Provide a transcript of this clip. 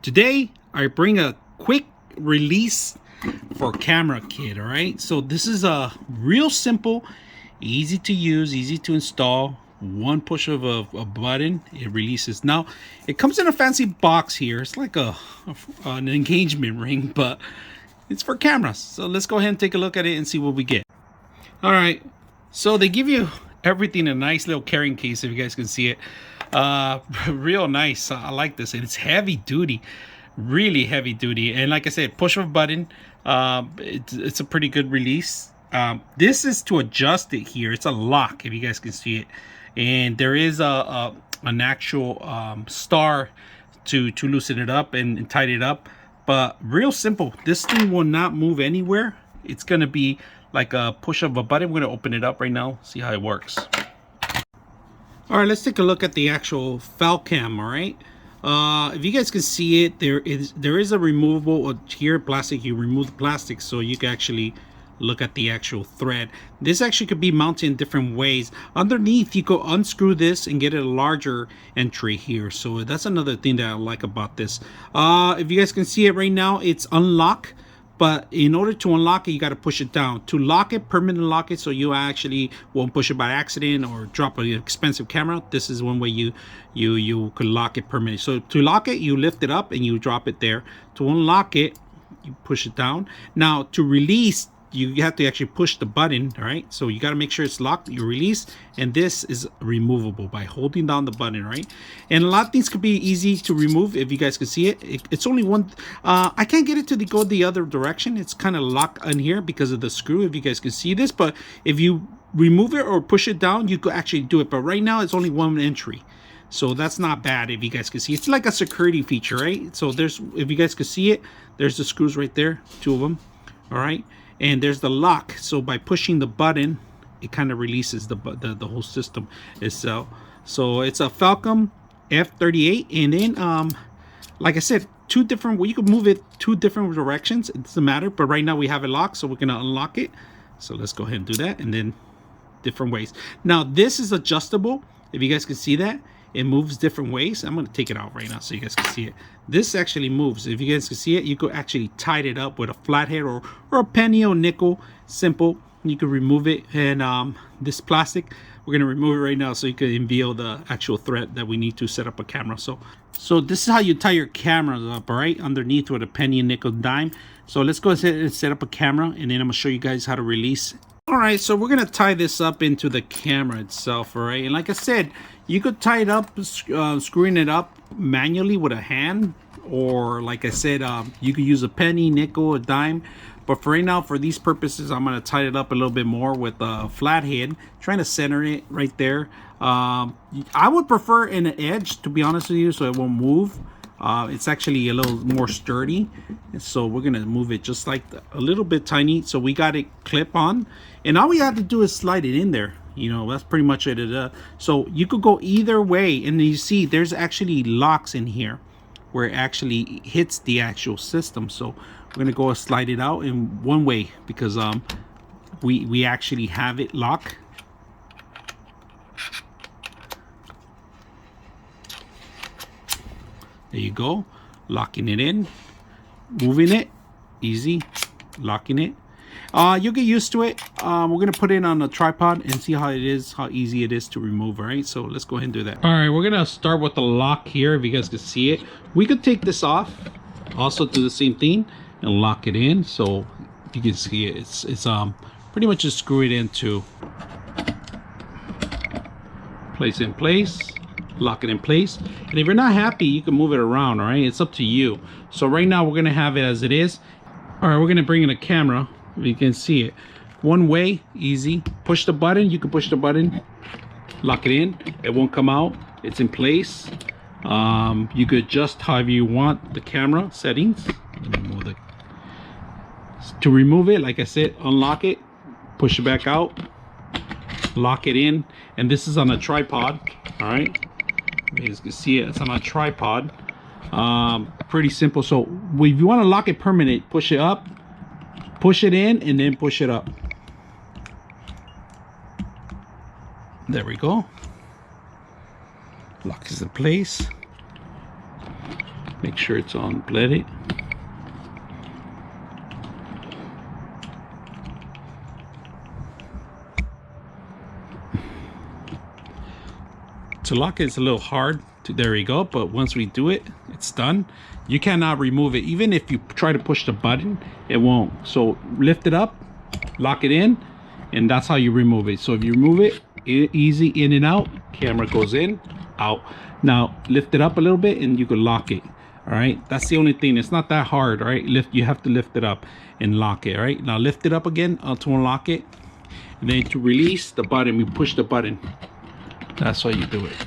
Today I bring a quick release for camera kit. All right, so this is a real simple, easy to use, easy to install. One push of a button, it releases. Now it comes in a fancy box here. It's like an engagement ring, but it's for cameras. So let's go ahead and take a look at it and see what we get. All right, so they give you everything in a nice little carrying case, if you guys can see it. Real nice. I like this, and it's heavy duty, really heavy duty. And like I said, push of a button. It's a pretty good release. This is to adjust it here. It's a lock, if you guys can see it, and there is an actual star to loosen it up and tighten it up. But real simple. This thing will not move anywhere. It's gonna be like a push of a button. We're gonna open it up right now, see how it works. All right, let's take a look at the actual FALCAM. All right, if you guys can see it, there is a removable here plastic. You remove the plastic so you can actually look at the actual thread. This actually could be mounted in different ways. Underneath, you could unscrew this and get a larger entry here. So that's another thing that I like about this. If you guys can see it right now, it's unlocked. But in order to unlock it, you got to push it down. To lock it, permanent lock it, so you actually won't push it by accident or drop an expensive camera. This is one way you could lock it permanently. So to lock it, you lift it up and you drop it there. To unlock it, you push it down. Now to release, you have to actually push the button. All right, so you got to make sure it's locked. You release, and this is removable by holding down the button. Right, and a lot of things could be easy to remove. If you guys can see it, it's only one. I can't get it to go the other direction. It's kind of locked in here because of the screw, if you guys can see this. But if you remove it or push it down, you could actually do it. But right now it's only one entry, so that's not bad. If you guys can see, it's like a security feature, right? So there's, if you guys can see it, there's the screws right there, two of them. All right, and there's the lock. So by pushing the button, it kind of releases the whole system itself. So it's a FALCAM F38, and then like I said, two different, well, you could move it two different directions. It doesn't matter, but right now we have it locked, so we're gonna unlock it. So let's go ahead and do that, and then different ways. Now this is adjustable. If you guys can see that, it moves different ways. I'm going to take it out right now so you guys can see it. This actually moves. If you guys can see it, you could actually tie it up with a flathead or a penny or nickel. Simple. You can remove it. And this plastic, we're going to remove it right now so you can unveil the actual thread that we need to set up a camera. So this is how you tie your cameras up, all right? Underneath with a penny, nickel, dime. So let's go ahead and set up a camera, and then I'm going to show you guys how to release. All right, so we're gonna tie this up into the camera itself, all right? And like I said, you could tie it up, screwing it up manually with a hand, or like I said, you could use a penny, nickel, a dime. But for right now, for these purposes, I'm gonna tie it up a little bit more with a flathead, trying to center it right there. I would prefer an edge, to be honest with you, so it won't move. It's actually a little more sturdy, so we're gonna move it just like a little bit tiny. So we got it clip on, and all we have to do is slide it in there. You know, that's pretty much it. So you could go either way, and you see there's actually locks in here where it actually hits the actual system. So we're gonna go slide it out in one way because we actually have it locked. There you go, locking it in, moving it, easy, locking it. You'll get used to it. We're gonna put it on a tripod and see how it is, how easy it is to remove. All right, so let's go ahead and do that. All right, we're gonna start with the lock here. If you guys can see it, we could take this off, also do the same thing and lock it in. So you can see it, it's pretty much just screw it into place in place. Lock it in place, and if you're not happy, you can move it around. All right, it's up to you. So right now we're gonna have it as it is. All right, we're gonna bring in a camera. If you can see it, one way, easy. Push the button. You can push the button, lock it in. It won't come out. It's in place. You could adjust however you want the camera settings. To remove it, like I said, unlock it, push it back out, lock it in, and this is on a tripod. All right. You guys can see it, it's on a tripod. Pretty simple. So if you want to lock it permanent, push it up, push it in, and then push it up. There we go. Lock is in place. Make sure it's unbledded. To lock it's a little hard. There you go. But once we do it, it's done. You cannot remove it. Even if you try to push the button, it won't. So lift it up, lock it in, and that's how you remove it. So if you remove it, easy in and out. Camera goes in, out. Now lift it up a little bit and you can lock it. All right, that's the only thing. It's not that hard. All right, you have to lift it up and lock it. All right, now lift it up again to unlock it, and then to release the button, we push the button. That's how you do it.